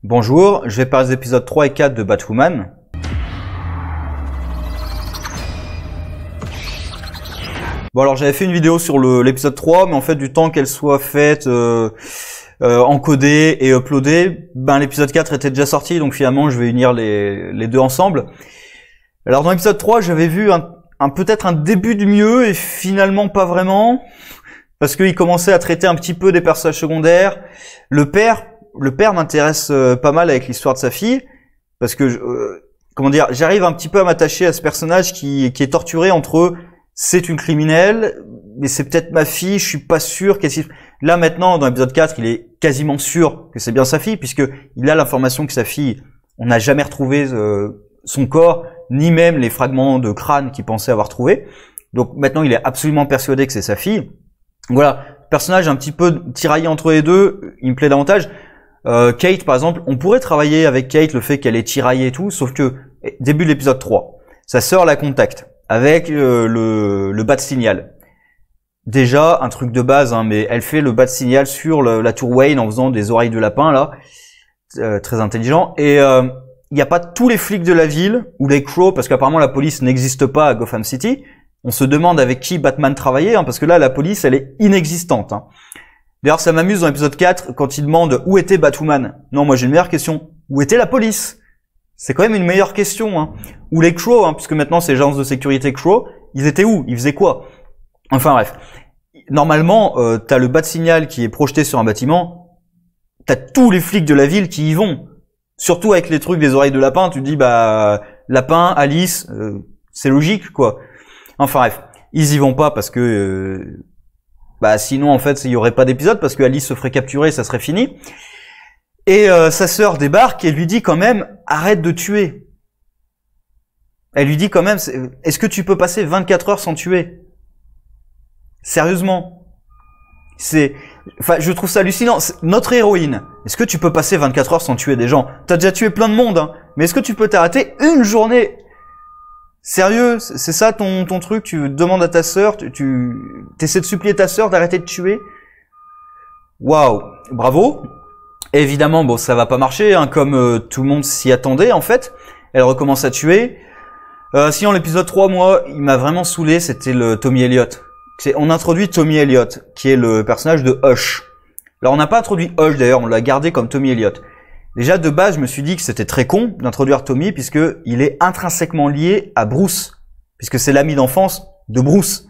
Bonjour, je vais parler des épisodes 3 et 4 de Batwoman. Bon alors j'avais fait une vidéo sur l'épisode 3, mais en fait du temps qu'elle soit faite, encodée et uploadée, l'épisode 4 était déjà sorti, donc finalement je vais unir les deux ensemble. Alors dans l'épisode 3, j'avais vu peut-être un début du mieux, et finalement pas vraiment, parce qu'il commençait à traiter un petit peu des personnages secondaires. Le père m'intéresse pas mal avec l'histoire de sa fille, parce que j'arrive un petit peu à m'attacher à ce personnage qui est torturé entre c'est une criminelle, mais c'est peut-être ma fille, je suis pas sûr. Là maintenant, dans l'épisode 4, il est quasiment sûr que c'est bien sa fille, puisque il a l'information que sa fille, on n'a jamais retrouvé son corps, ni même les fragments de crâne qu'il pensait avoir trouvé. Donc maintenant, il est absolument persuadé que c'est sa fille. Voilà, personnage un petit peu tiraillé entre les deux, il me plaît davantage. Kate, par exemple, on pourrait travailler avec Kate le fait qu'elle est tiraillée et tout, sauf que début de l'épisode 3, sa sœur la contacte avec le bat signal. Déjà, un truc de base, mais elle fait le bat signal sur la tour Wayne en faisant des oreilles de lapin, là. Très intelligent. Et il n'y a pas tous les flics de la ville, ou les Crows, parce qu'apparemment la police n'existe pas à Gotham City. On se demande avec qui Batman travaillait, parce que là, la police, elle est inexistante. D'ailleurs, ça m'amuse dans l'épisode 4, quand il demande où était Batwoman. Non, moi j'ai une meilleure question. Où était la police? C'est quand même une meilleure question. Ou les Crows, puisque maintenant c'est l'agence de sécurité Crow, ils étaient où? Ils faisaient quoi? Enfin bref. Normalement, t'as le bat signal qui est projeté sur un bâtiment, t'as tous les flics de la ville qui y vont. Surtout avec les trucs des oreilles de lapin, tu te dis, lapin, Alice, c'est logique, quoi. Enfin bref. Ils y vont pas parce que... sinon, en fait, il y aurait pas d'épisode, parce que Alice se ferait capturer, ça serait fini. Et sa sœur débarque et lui dit quand même, arrête de tuer. Elle lui dit quand même, est-ce que tu peux passer 24 heures sans tuer? Sérieusement. Je trouve ça hallucinant. Notre héroïne, est-ce que tu peux passer 24 heures sans tuer des gens? T'as déjà tué plein de monde, mais est-ce que tu peux t'arrêter une journée? Sérieux, c'est ça ton truc? Tu demandes à ta sœur, tu essaies de supplier ta sœur d'arrêter de tuer? Waouh, bravo. Et évidemment, ça va pas marcher, comme tout le monde s'y attendait en fait. Elle recommence à tuer. Sinon, l'épisode 3, moi, il m'a vraiment saoulé, c'était le Tommy Elliott. On introduit Tommy Elliott, qui est le personnage de Hush. Alors, on n'a pas introduit Hush d'ailleurs, on l'a gardé comme Tommy Elliott. Déjà, de base, je me suis dit que c'était très con d'introduire Tommy, puisque il est intrinsèquement lié à Bruce, puisque c'est l'ami d'enfance de Bruce.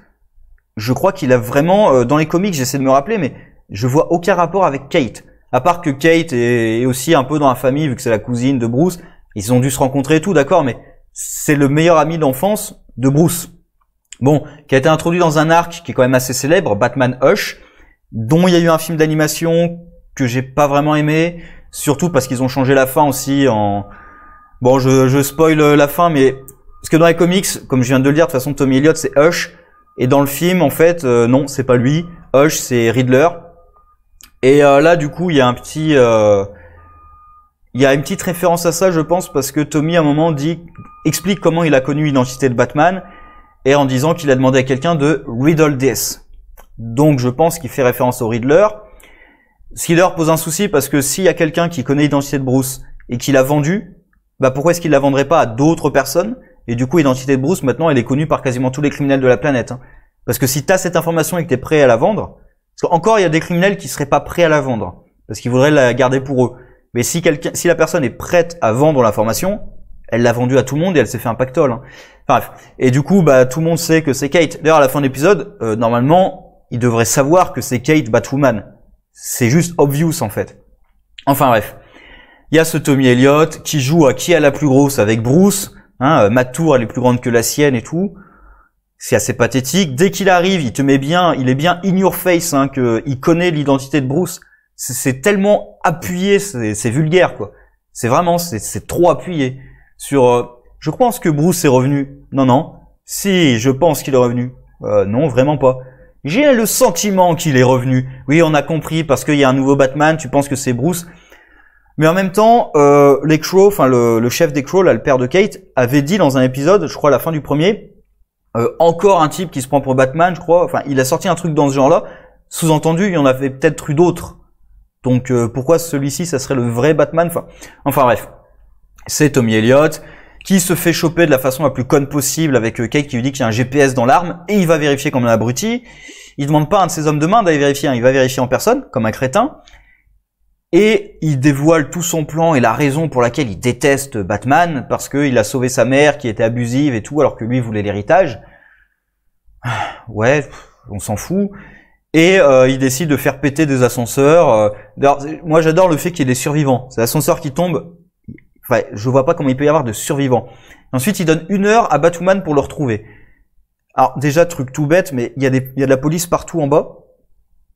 Je crois qu'il a vraiment, dans les comics, j'essaie de me rappeler, mais je vois aucun rapport avec Kate. À part que Kate est aussi un peu dans la famille, vu que c'est la cousine de Bruce. Ils ont dû se rencontrer et tout, d'accord, mais c'est le meilleur ami d'enfance de Bruce. Bon, qui a été introduit dans un arc qui est quand même assez célèbre, Batman Hush, dont il y a eu un film d'animation que j'ai pas vraiment aimé, surtout parce qu'ils ont changé la fin aussi Bon, je spoil la fin, mais parce que dans les comics, comme je viens de le dire, de toute façon, Tommy Elliott c'est Hush, et dans le film, en fait, non, c'est pas lui. Hush, c'est Riddler. Et là, du coup, il y a une petite référence à ça, je pense, parce que Tommy, à un moment, explique comment il a connu l'identité de Batman, et en disant qu'il a demandé à quelqu'un de riddle this. Donc, je pense qu'il fait référence au Riddler. Ce qui d'ailleurs pose un souci, parce que s'il y a quelqu'un qui connaît l'identité de Bruce, et qui l'a vendu, pourquoi est-ce qu'il la vendrait pas à d'autres personnes? Et du coup, l'identité de Bruce, maintenant, elle est connue par quasiment tous les criminels de la planète. Parce que si t'as cette information et que t'es prêt à la vendre, parce qu'encore, il y a des criminels qui seraient pas prêts à la vendre, parce qu'ils voudraient la garder pour eux. Mais si la personne est prête à vendre l'information, elle l'a vendue à tout le monde et elle s'est fait un pactole. Enfin, bref. Et du coup, tout le monde sait que c'est Kate. D'ailleurs, à la fin de l'épisode, normalement, il devrait savoir que c'est Kate Batwoman. C'est juste obvious, en fait. Enfin, bref. Il y a ce Tommy Elliott qui joue à qui a la plus grosse avec Bruce. Ma tour, elle est plus grande que la sienne et tout. C'est assez pathétique. Dès qu'il arrive, il est bien in your face, qu'il connaît l'identité de Bruce. C'est tellement appuyé, c'est vulgaire, quoi. C'est vraiment, c'est trop appuyé. Je pense que Bruce est revenu. Non. Si, je pense qu'il est revenu. Non, vraiment pas. J'ai le sentiment qu'il est revenu. Oui, on a compris, parce qu'il y a un nouveau Batman, tu penses que c'est Bruce. Mais en même temps, les Crows, le chef des Crows, là, le père de Kate, avait dit dans un épisode, je crois à la fin du premier, encore un type qui se prend pour Batman, je crois. Enfin, il a sorti un truc dans ce genre-là. Sous-entendu, il y en avait peut-être eu d'autres. Donc pourquoi celui-ci, ça serait le vrai Batman? Enfin bref, c'est Tommy Elliott qui se fait choper de la façon la plus conne possible avec Kate qui lui dit qu'il y a un GPS dans l'arme et il va vérifier comme un abruti. Il demande pas à un de ses hommes de main d'aller vérifier, il va vérifier en personne comme un crétin. Et il dévoile tout son plan et la raison pour laquelle il déteste Batman, parce qu'il a sauvé sa mère qui était abusive et tout, alors que lui voulait l'héritage. Ouais, on s'en fout. Et il décide de faire péter des ascenseurs. Moi j'adore le fait qu'il y ait des survivants. C'est l'ascenseur qui tombe. Enfin, je vois pas comment il peut y avoir de survivants. Ensuite, il donne 1 heure à Batwoman pour le retrouver. Alors déjà, truc tout bête, mais il y a de la police partout en bas.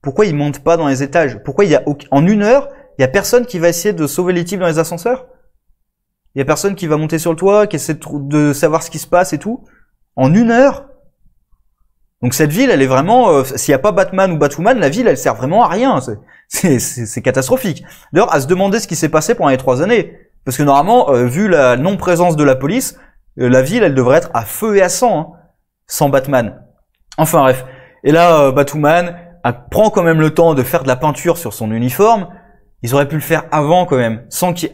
Pourquoi ils montent pas dans les étages? Pourquoi en 1 heure, il y a personne qui va essayer de sauver les types dans les ascenseurs? Il y a personne qui va monter sur le toit, qui essaie de savoir ce qui se passe et tout? En 1 heure? Donc cette ville, elle est vraiment... s'il n'y a pas Batman ou Batwoman, la ville, elle sert vraiment à rien. C'est catastrophique. D'ailleurs, à se demander ce qui s'est passé pendant les 3 années. Parce que normalement, vu la non-présence de la police, la ville, elle devrait être à feu et à sang, hein, sans Batman. Enfin bref. Et là, Batwoman prend quand même le temps de faire de la peinture sur son uniforme. Ils auraient pu le faire avant quand même,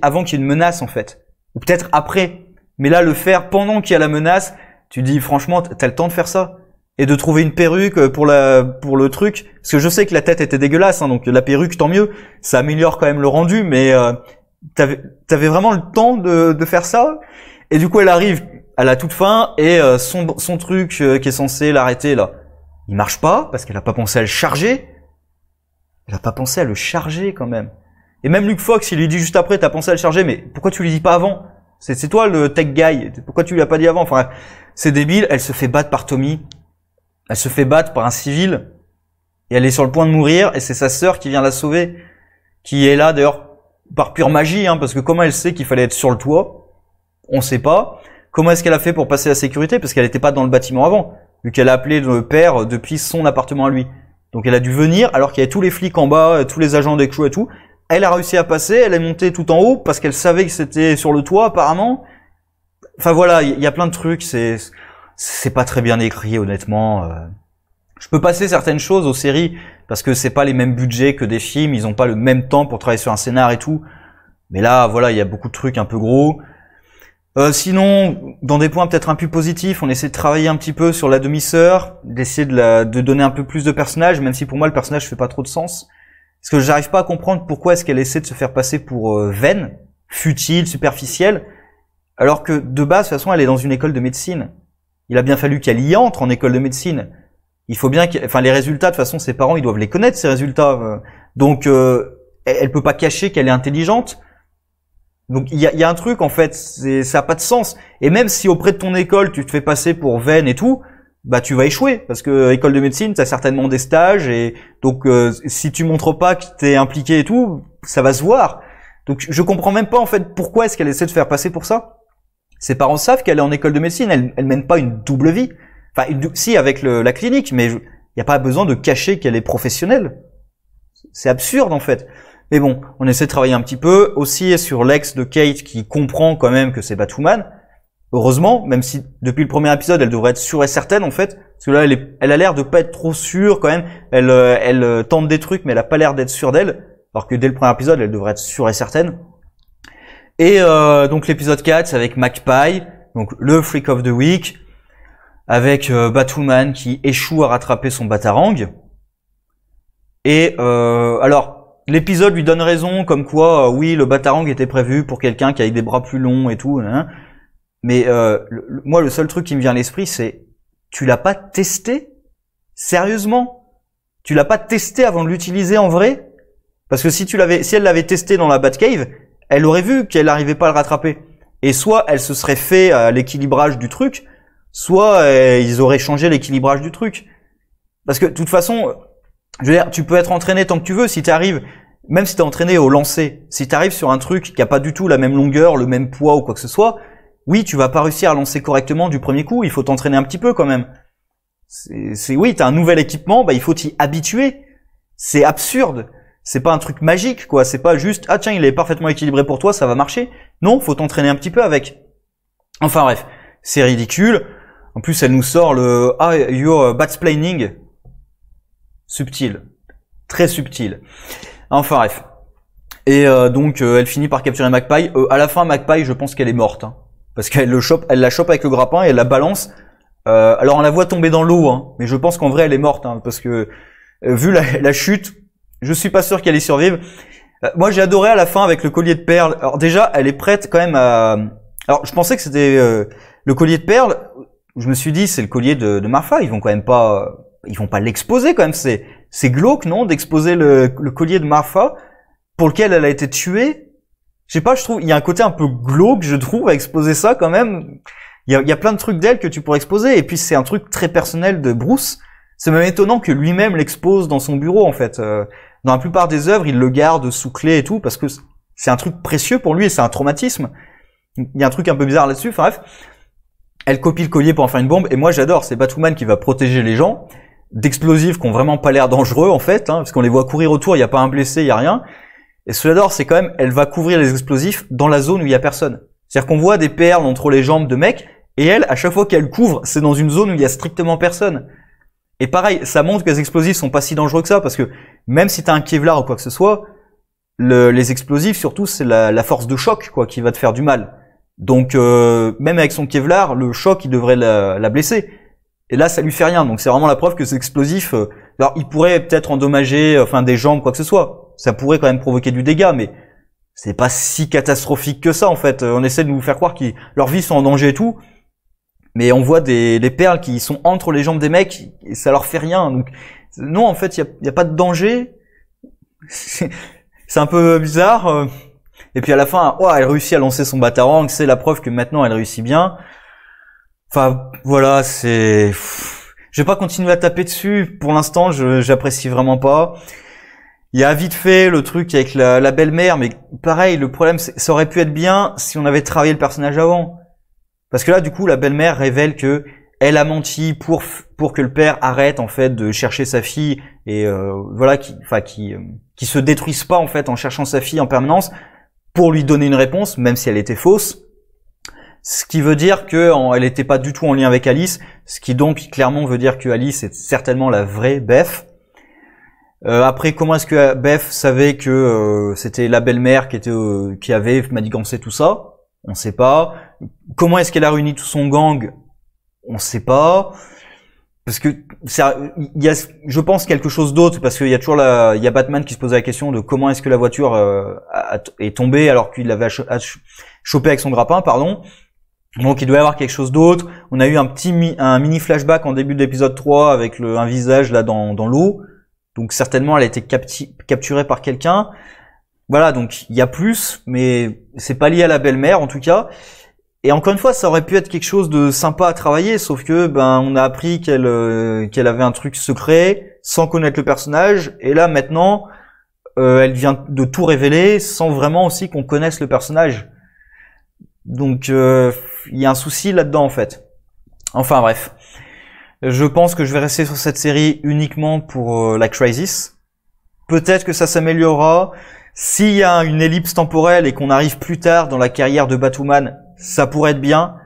avant qu'il y ait une menace en fait. Ou peut-être après. Mais là, le faire pendant qu'il y a la menace, tu dis franchement, t'as le temps de faire ça? Et de trouver une perruque pour le truc. Parce que je sais que la tête était dégueulasse, hein, donc la perruque, tant mieux. Ça améliore quand même le rendu, mais... T'avais vraiment le temps de faire ça? Et du coup, elle arrive à la toute fin et son truc qui est censé l'arrêter là, il marche pas parce qu'elle a pas pensé à le charger. Elle a pas pensé à le charger quand même. Et même Luke Fox, il lui dit juste après, t'as pensé à le charger, mais pourquoi tu lui dis pas avant? C'est toi le tech guy. Pourquoi tu lui as pas dit avant? Enfin, c'est débile. Elle se fait battre par Tommy. Elle se fait battre par un civil et elle est sur le point de mourir et c'est sa sœur qui vient la sauver, qui est là d'ailleurs. Par pure magie, hein, parce que comment elle sait qu'il fallait être sur le toit? On sait pas. Comment est-ce qu'elle a fait pour passer la sécurité? Parce qu'elle n'était pas dans le bâtiment avant, vu qu'elle a appelé le père depuis son appartement à lui. Donc elle a dû venir, alors qu'il y avait tous les flics en bas, tous les agents d'Exo et tout. Elle a réussi à passer, elle est montée tout en haut, parce qu'elle savait que c'était sur le toit, apparemment. Enfin voilà, il y a plein de trucs, c'est pas très bien écrit, honnêtement. Je peux passer certaines choses aux séries parce que c'est pas les mêmes budgets que des films, ils ont pas le même temps pour travailler sur un scénar et tout. Mais là, voilà, il y a beaucoup de trucs un peu gros. Sinon, dans des points peut-être un peu positifs, on essaie de travailler un petit peu sur la demi-sœur, d'essayer de donner un peu plus de personnages, même si pour moi le personnage fait pas trop de sens. Parce que j'arrive pas à comprendre pourquoi est-ce qu'elle essaie de se faire passer pour vaine, futile, superficielle, alors que de base, de toute façon, elle est dans une école de médecine. Il a bien fallu qu'elle y entre en école de médecine. Il faut bien enfin les résultats, de toute façon, ses parents, ils doivent les connaître, ces résultats. Donc, elle peut pas cacher qu'elle est intelligente. Donc, il y a un truc, en fait, ça a pas de sens. Et même si auprès de ton école, tu te fais passer pour vaine et tout, bah, tu vas échouer. Parce que école de médecine, t'as certainement des stages. Et donc, si tu montres pas que t'es impliqué et tout, ça va se voir. Donc, je comprends même pas, en fait, pourquoi est-ce qu'elle essaie de se faire passer pour ça. Ses parents savent qu'elle est en école de médecine. Elle mène pas une double vie. Enfin, si, avec la clinique, mais il n'y a pas besoin de cacher qu'elle est professionnelle. C'est absurde, en fait. Mais bon, on essaie de travailler un petit peu. Aussi sur l'ex de Kate qui comprend quand même que c'est Batwoman. Heureusement, même si depuis le premier épisode, elle devrait être sûre et certaine, en fait. Parce que là, elle a l'air de pas être trop sûre, quand même. Elle tente des trucs, mais elle a pas l'air d'être sûre d'elle. Alors que dès le premier épisode, elle devrait être sûre et certaine. Et donc l'épisode 4, c'est avec Magpie, donc le Freak of the Week, avec Batwoman qui échoue à rattraper son Batarang. Et alors, l'épisode lui donne raison, comme quoi, oui, le Batarang était prévu pour quelqu'un qui a des bras plus longs et tout. Hein. Mais moi, le seul truc qui me vient à l'esprit, c'est, tu l'as pas testé? Sérieusement? Tu l'as pas testé avant de l'utiliser en vrai? Parce que si elle l'avait testé dans la Batcave, elle aurait vu qu'elle n'arrivait pas à le rattraper. Et soit elle se serait fait l'équilibrage du truc, soit ils auraient changé l'équilibrage du truc. Parce que de toute façon, je veux dire, tu peux être entraîné tant que tu veux. Si tu arrives, même si tu es entraîné au lancer, si tu arrives sur un truc qui a pas du tout la même longueur, le même poids ou quoi que ce soit, oui, tu vas pas réussir à lancer correctement du premier coup. Il faut t'entraîner un petit peu quand même. Oui, t'as un nouvel équipement, bah il faut t'y habituer. C'est absurde. C'est pas un truc magique, quoi. C'est pas juste, ah tiens, il est parfaitement équilibré pour toi, ça va marcher. Non, faut t'entraîner un petit peu avec. Enfin bref, c'est ridicule. En plus, elle nous sort le, ah, you're batsplaining. Subtil. Très subtil. Enfin bref. Et donc elle finit par capturer Magpie. À la fin, Magpie, je pense qu'elle est morte, hein, parce qu'elle la chope avec le grappin et elle la balance. Alors on la voit tomber dans l'eau, hein, mais je pense qu'en vrai elle est morte, hein, parce que vu la chute, je suis pas sûr qu'elle y survive. Moi j'ai adoré à la fin avec le collier de perles. Alors déjà elle est prête quand même à... Alors je pensais que c'était le collier de perles. Je me suis dit c'est le collier de Marfa. Ils vont pas l'exposer quand même. C'est glauque, non, d'exposer le collier de Marfa pour lequel elle a été tuée. Je sais pas, je trouve il y a un côté un peu glauque, je trouve, à exposer ça quand même. Il y a plein de trucs d'elle que tu pourrais exposer, et puis c'est un truc très personnel de Bruce. C'est même étonnant que lui-même l'expose dans son bureau, en fait. Dans la plupart des œuvres, il le garde sous clé et tout, parce que c'est un truc précieux pour lui, et c'est un traumatisme. Il y a un truc un peu bizarre là-dessus, enfin bref. Elle copie le collier pour en faire une bombe, et moi j'adore, c'est Batwoman qui va protéger les gens d'explosifs qui ont vraiment pas l'air dangereux, en fait, hein, parce qu'on les voit courir autour, il y a pas un blessé, il y a rien. Et ce que j'adore, c'est quand même, elle va couvrir les explosifs dans la zone où il y a personne. C'est-à-dire qu'on voit des perles entre les jambes de mecs, et elle, à chaque fois qu'elle couvre, c'est dans une zone où il y a strictement personne. Et pareil, ça montre que les explosifs sont pas si dangereux que ça, parce que même si t'as un Kevlar ou quoi que ce soit, les explosifs, surtout, c'est la force de choc, quoi, qui va te faire du mal. Donc, même avec son Kevlar, le choc, il devrait la blesser. Et là, ça lui fait rien. Donc, c'est vraiment la preuve que ces explosifs, alors, ils pourraient peut-être endommager, des jambes, quoi que ce soit. Ça pourrait quand même provoquer du dégât, mais c'est pas si catastrophique que ça, en fait. On essaie de nous faire croire que leurs vies sont en danger et tout. Mais on voit des perles qui sont entre les jambes des mecs et ça leur fait rien. Donc non, en fait, il y a pas de danger. C'est un peu bizarre. Et puis à la fin, elle réussit à lancer son batarang. C'est la preuve que maintenant elle réussit bien. Enfin voilà, je vais pas continuer à taper dessus. Pour l'instant, j'apprécie vraiment pas. Il y a vite fait le truc avec la belle-mère, mais pareil, le problème, ça aurait pu être bien si on avait travaillé le personnage avant. Parce que là, du coup, la belle-mère révèle que elle a menti pour que le père arrête en fait de chercher sa fille et voilà, qui se détruise pas en fait en cherchant sa fille en permanence pour lui donner une réponse, même si elle était fausse. Ce qui veut dire que elle n'était pas du tout en lien avec Alice, ce qui donc clairement veut dire que Alice est certainement la vraie Beth. Après, comment est-ce que Beth savait que c'était la belle-mère qui avait manigancé tout ça? On sait pas. Comment est-ce qu'elle a réuni tout son gang? On sait pas. Parce que il y a, je pense, quelque chose d'autre, parce qu'il y a toujours il y a Batman qui se pose la question de comment est-ce que la voiture est tombée alors qu'il l'avait chopé avec son grappin, pardon. Donc il doit y avoir quelque chose d'autre. On a eu un mini flashback en début de l'épisode 3 avec un visage là dans l'eau. Donc certainement elle a été capturée par quelqu'un. Voilà, donc il y a plus, mais c'est pas lié à la belle-mère en tout cas. Et encore une fois, ça aurait pu être quelque chose de sympa à travailler, sauf que on a appris qu'elle avait un truc secret sans connaître le personnage, et là maintenant elle vient de tout révéler sans vraiment aussi qu'on connaisse le personnage. Donc il y a un souci là-dedans en fait. Enfin bref, je pense que je vais rester sur cette série uniquement pour la Crisis. Peut-être que ça s'améliorera. S'il y a une ellipse temporelle et qu'on arrive plus tard dans la carrière de Batwoman, ça pourrait être bien,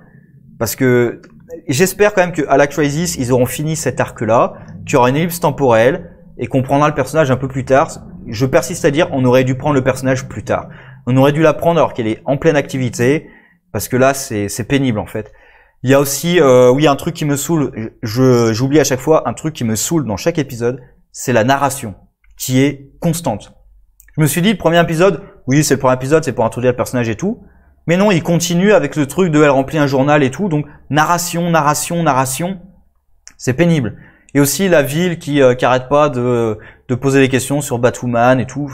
parce que j'espère quand même qu'à la Crisis, ils auront fini cet arc-là, qu'il y aura une ellipse temporelle et qu'on prendra le personnage un peu plus tard. Je persiste à dire, on aurait dû prendre le personnage plus tard. On aurait dû la prendre alors qu'elle est en pleine activité, parce que là, c'est pénible en fait. Il y a aussi, oui, un truc qui me saoule, j'oublie à chaque fois, un truc qui me saoule dans chaque épisode, c'est la narration, qui est constante. Je me suis dit, le premier épisode, oui, c'est le premier épisode, c'est pour introduire le personnage et tout. Mais non, il continue avec le truc de elle remplit un journal et tout. Donc, narration. C'est pénible. Et aussi la ville qui arrête pas de poser des questions sur Batwoman et tout.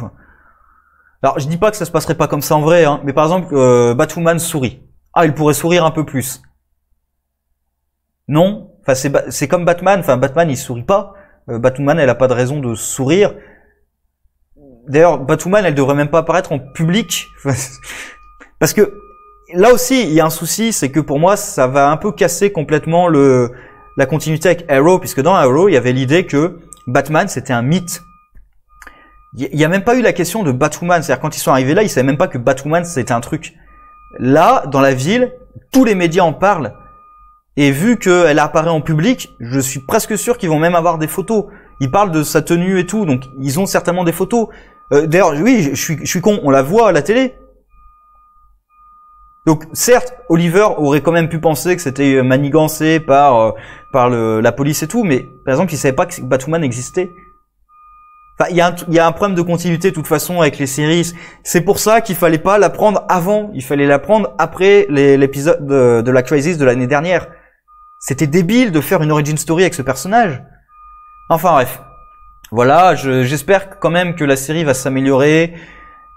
Alors, je dis pas que ça se passerait pas comme ça en vrai, hein, mais par exemple, Batwoman sourit. Ah, il pourrait sourire un peu plus. Non, enfin c'est comme Batman. Enfin, Batman il sourit pas. Batwoman, elle a pas de raison de sourire. D'ailleurs, Batwoman, elle devrait même pas apparaître en public. Parce que là aussi, il y a un souci, c'est que pour moi, ça va un peu casser complètement la continuité avec Arrow, puisque dans Arrow, il y avait l'idée que Batman, c'était un mythe. Il y a même pas eu la question de Batwoman. C'est-à-dire, quand ils sont arrivés là, ils savaient même pas que Batwoman, c'était un truc. Là, dans la ville, tous les médias en parlent. Et vu qu'elle apparaît en public, je suis presque sûr qu'ils vont même avoir des photos. Ils parlent de sa tenue et tout, donc ils ont certainement des photos. D'ailleurs, oui, je suis con, on la voit à la télé. Donc, certes, Oliver aurait quand même pu penser que c'était manigancé par la police et tout, mais par exemple, il savait pas que Batwoman existait. Enfin, il y a un problème de continuité de toute façon avec les séries. C'est pour ça qu'il fallait pas la prendre avant. Il fallait la prendre après l'épisode de la Crisis de l'année dernière. C'était débile de faire une origin story avec ce personnage. Enfin bref. Voilà, j'espère quand même que la série va s'améliorer.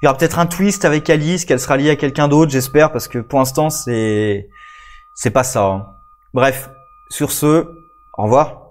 Il y aura peut-être un twist avec Alice, qu'elle sera liée à quelqu'un d'autre, j'espère, parce que pour l'instant, c'est pas ça. Hein. Bref, sur ce, au revoir.